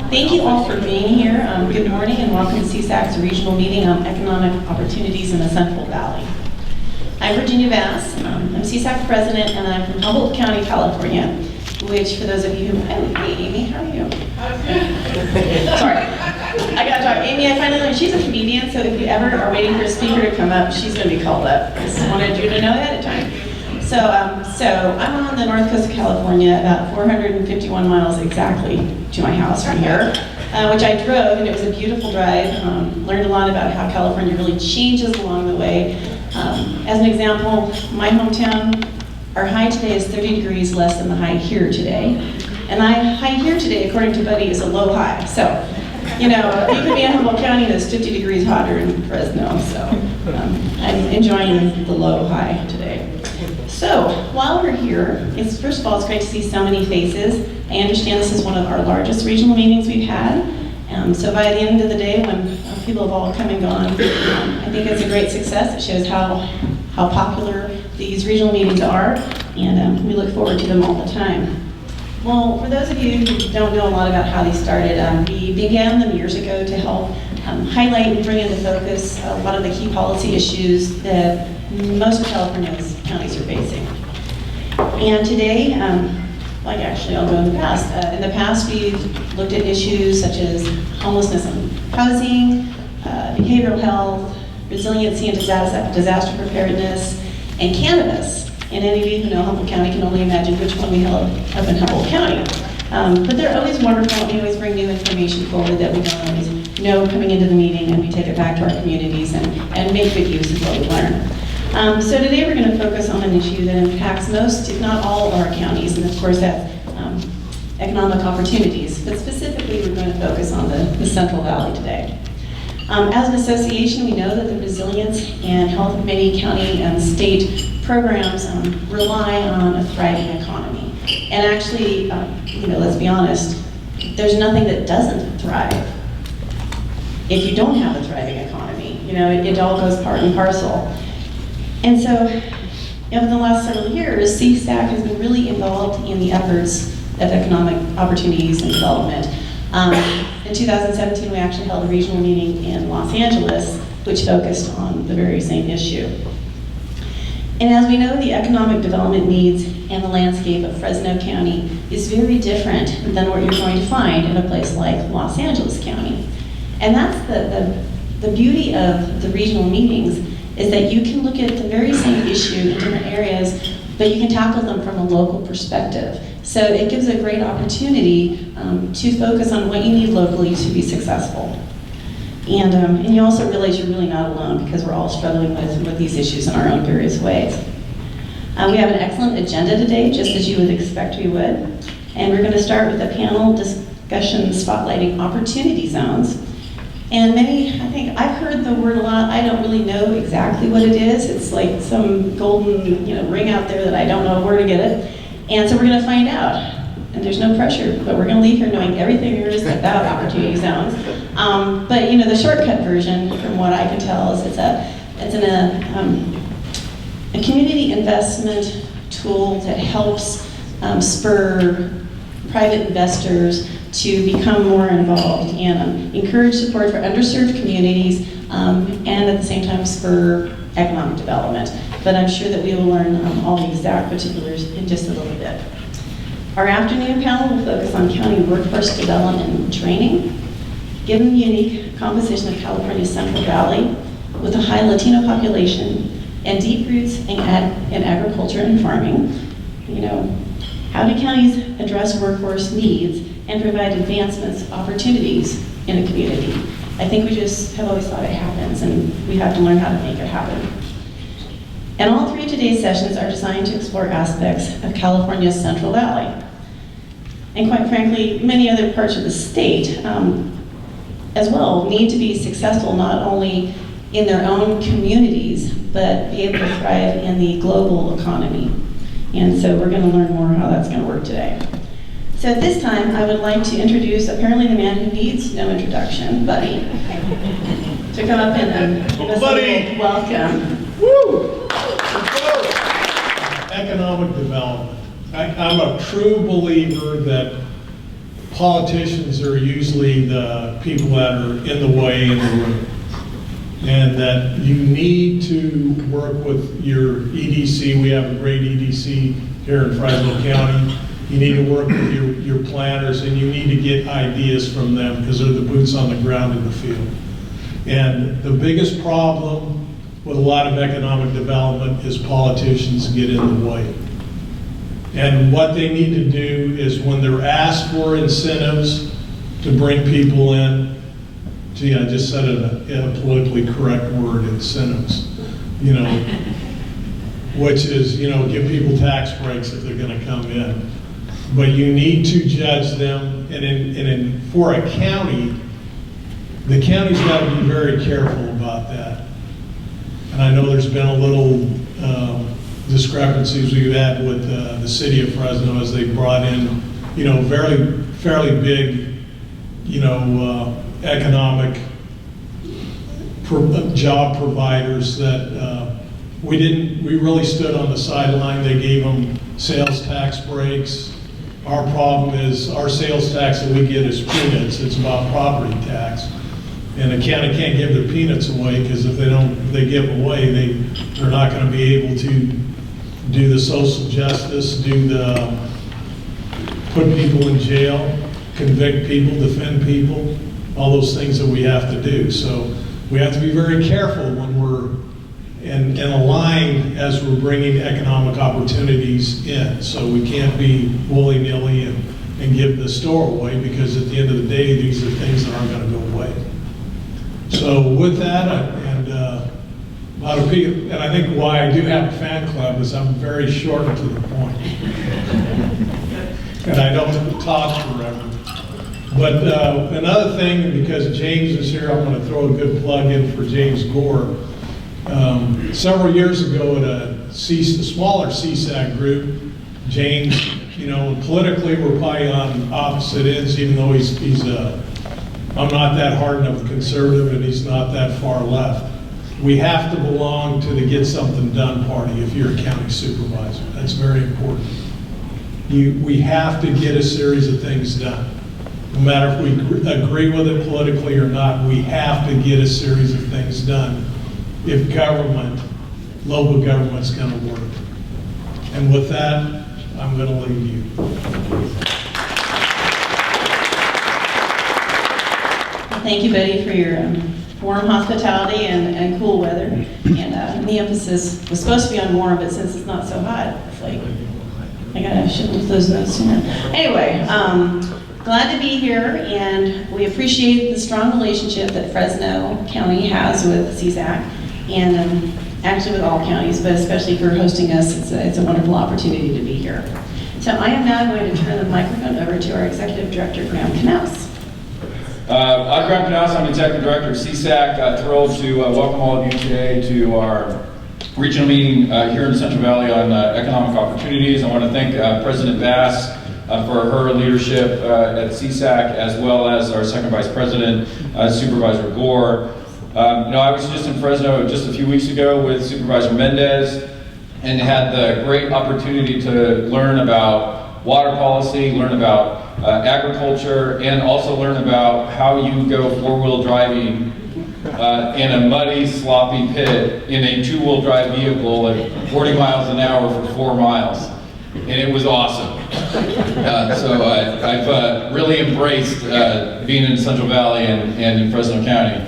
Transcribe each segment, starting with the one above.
Thank you all for being here. Good morning and welcome to CSAC's regional meeting on economic opportunities in the Central Valley. I'm Virginia Bass. I'm CSAC president and I'm from Humboldt County, California, which for those of you who, hey Amy, how are you? Sorry, I gotta talk. Amy, I finally learned she's a comedian, so if you ever are waiting for a speaker to come up, she's gonna be called up. Just wanted you to know ahead of time. So I'm on the north coast of California, about 451 miles exactly to my house from here, which I drove, and it was a beautiful drive. Learned a lot about how California really changes along the way. As an example, my hometown, our high today is 30 degrees less than the high here today. And the high here today, according to Buddy, is a low high. So, you know, you could be in Humboldt County that's 50 degrees hotter in Fresno. So I'm enjoying the low high today. So while we're here, first of all, it's great to see so many faces. I understand this is one of our largest regional meetings we've had. So by the end of the day, when people have all come and gone, I think it's a great success. It shows how popular these regional meetings are, and we look forward to them all the time. Well, for those of you who don't know a lot about how these started, we began them years ago to help highlight and bring into focus a lot of the key policy issues that most of California's counties are facing. And today, actually I'll go in the past. In the past, we've looked at issues such as homelessness and housing, behavioral health, resiliency and disaster preparedness, and cannabis. And any of you who know Humboldt County can only imagine which one we held up in Humboldt County. But they're always wonderful, and we always bring new information forward that we don't always know coming into the meeting, and we take it back to our communities and make good use of what we learn. So today we're going to focus on an issue that impacts most, if not all, of our counties, and of course that's economic opportunities. But specifically, we're going to focus on the Central Valley today. As an association, we know that the resilience and health of many county and state programs rely on a thriving economy. And actually, let's be honest, there's nothing that doesn't thrive if you don't have a thriving economy. It all goes part and parcel. And so, over the last several years, CSAC has been really involved in the efforts of economic opportunities and development. In 2017, we actually held a regional meeting in Los Angeles, which focused on the very same issue. And as we know, the economic development needs and the landscape of Fresno County is very different than what you're going to find in a place like Los Angeles County. And that's the beauty of the regional meetings, is that you can look at the very same issue in different areas, but you can tackle them from a local perspective. So it gives a great opportunity to focus on what you need locally to be successful. And you also realize you're really not alone, because we're all struggling with these issues in our own various ways. We have an excellent agenda today, just as you would expect we would. And we're going to start with a panel discussion spotlighting opportunity zones. And I think I've heard the word a lot. I don't really know exactly what it is. It's like some golden ring out there that I don't know where to get it. And so we're going to find out. And there's no pressure, but we're going to leave here knowing everything there is about opportunity zones. But the shortcut version, from what I can tell, is it's a community investment tool that helps spur private investors to become more involved and encourage support for underserved communities, and at the same time spur economic development. But I'm sure that we will learn all the exact particulars in just a little bit. Our afternoon panel will focus on county workforce development and training. Given the unique composition of California's Central Valley, with a high Latino population and deep roots in agriculture and farming, how do counties address workforce needs and provide advancements, opportunities in a community? I think we just have always thought it happens, and we have to learn how to make it happen. And all three of today's sessions are designed to explore aspects of California's Central Valley. And quite frankly, many other parts of the state as well need to be successful not only in their own communities, but be able to thrive in the global economy. And so we're going to learn more how that's going to work today. So at this time, I would like to introduce apparently the man who needs no introduction, Buddy, to come up and give us a little welcome. Woo! Economic development. I'm a true believer that politicians are usually the people that are in the way in the room. And that you need to work with your EDC. We have a great EDC here in Fresno County. You need to work with your planners, and you need to get ideas from them because they're the boots on the ground in the field. And the biggest problem with a lot of economic development is politicians get in the way. And what they need to do is when they're asked for incentives to bring people in, gee, I just said it in a politically correct word, incentives, which is, give people tax breaks if they're gonna come in. But you need to judge them, and for a county, the county's gotta be very careful about that. And I know there's been a little discrepancies we've had with the city of Fresno as they brought in, fairly big, economic job providers that we really stood on the sideline. They gave them sales tax breaks. Our problem is our sales tax that we get is peanuts. It's about property tax. And the county can't give their peanuts away because if they give away, they're not going to be able to do the social justice, put people in jail, convict people, defend people, all those things that we have to do. So we have to be very careful when we're and aligned as we're bringing economic opportunities in. So we can't be willy-nilly and give the store away because at the end of the day, these are things that aren't going to go away. So with that, and a lot of people, and I think why I do have a fan club is I'm very short and to the point. And I don't talk forever. But another thing, because James is here, I'm going to throw a good plug in for James Gore. Several years ago at a smaller CSAC group, James, politically we're probably on opposite ends, even though I'm not that hard enough conservative and he's not that far left. We have to belong to the Get Something Done party if you're a county supervisor. That's very important. We have to get a series of things done. No matter if we agree with it politically or not, we have to get a series of things done if local government's going to work. And with that, I'm going to leave you. Thank you, Betty, for your warm hospitality and cool weather. And the emphasis was supposed to be on warm, but since it's not so hot, it's like, I should have those notes sooner. Anyway, glad to be here, and we appreciate the strong relationship that Fresno County has with CSAC, and actually with all counties, but especially for hosting us. It's a wonderful opportunity to be here. So I am now going to turn the microphone over to our Executive Director, Knaus. I'm Graham Knaus. I'm Executive Director of CSAC. Thrilled to welcome all of you today to our regional meeting here in the Central Valley on economic opportunities. I want to thank President Bass for her leadership at CSAC, as well as our Second Vice President, Supervisor Gore. I was just in Fresno just a few weeks ago with Supervisor Mendes and had the great opportunity to learn about water policy, learn about agriculture, and also learn about how you go four-wheel driving in a muddy, sloppy pit in a two-wheel drive vehicle at 40 miles an hour for 4 miles. And it was awesome. So I've really embraced being in the Central Valley and in Fresno County.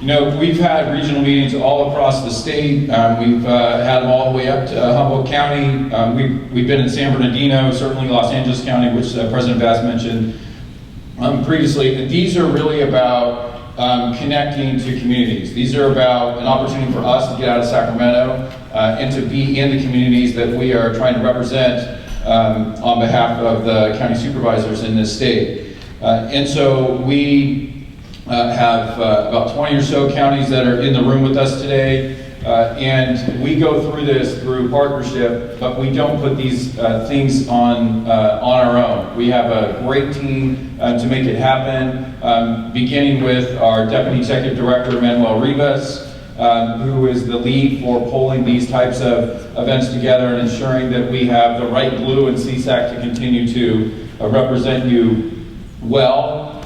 We've had regional meetings all across the state. We've had them all the way up to Humboldt County. We've been in San Bernardino, certainly Los Angeles County, which President Bass mentioned previously. These are really about connecting to communities. These are about an opportunity for us to get out of Sacramento and to be in the communities that we are trying to represent on behalf of the county supervisors in this state. And so we have about 20 or so counties that are in the room with us today, and we go through this through partnership, but we don't put these things on our own. We have a great team to make it happen, beginning with our Deputy Executive Director, Manuel Rivas, who is the lead for pulling these types of events together and ensuring that we have the right glue in CSAC to continue to represent you well.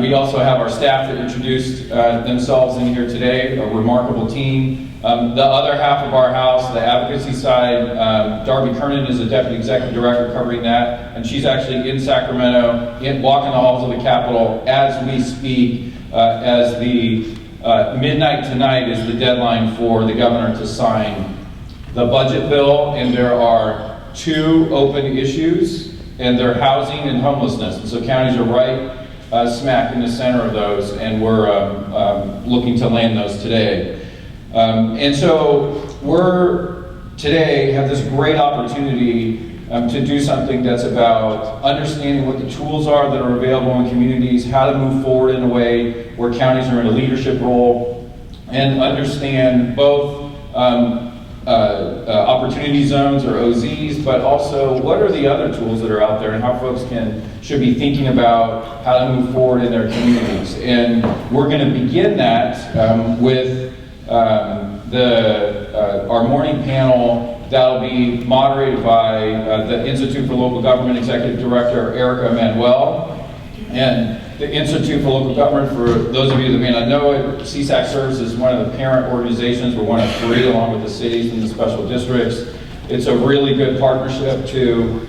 We also have our staff that introduced themselves in here today, a remarkable team. The other half of our house, the advocacy side, Darby Kernan is the Deputy Executive Director covering that, and she's actually in Sacramento, walking the halls of the Capitol as we speak, as the midnight tonight is the deadline for the governor to sign the budget bill, and there are 2 open issues, and they're housing and homelessness. And so counties are right smack in the center of those, and we're looking to land those today. And so we're today have this great opportunity to do something that's about understanding what the tools are that are available in communities, how to move forward in a way where counties are in a leadership role, and understand both opportunity zones or OZs, but also what are the other tools that are out there and how folks should be thinking about how to move forward in their communities. And we're going to begin that with our morning panel that'll be moderated by the Institute for Local Government Executive Director Erica Manuel. And the Institute for Local Government, for those of you that may not know it, CSAC serves as one of the parent organizations. We're one of 3 along with the cities and the special districts. It's a really good partnership to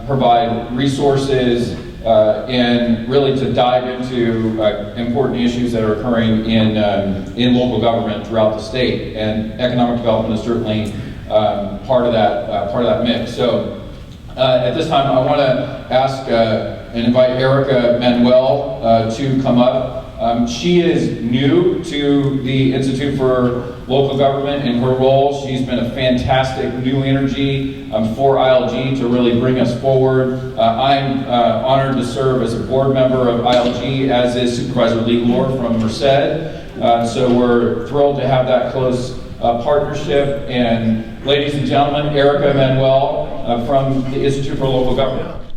provide resources and really to dive into important issues that are occurring in local government throughout the state. And economic development is certainly part of that mix. So at this time, I want to ask and invite Erica Manuel to come up. She is new to the Institute for Local Government in her role. She's been a fantastic new energy for ILG to really bring us forward. I'm honored to serve as a board member of ILG, as is Supervisor Lee Lore from Merced. So we're thrilled to have that close partnership. And ladies and gentlemen, Erica Manuel from the Institute for Local Government.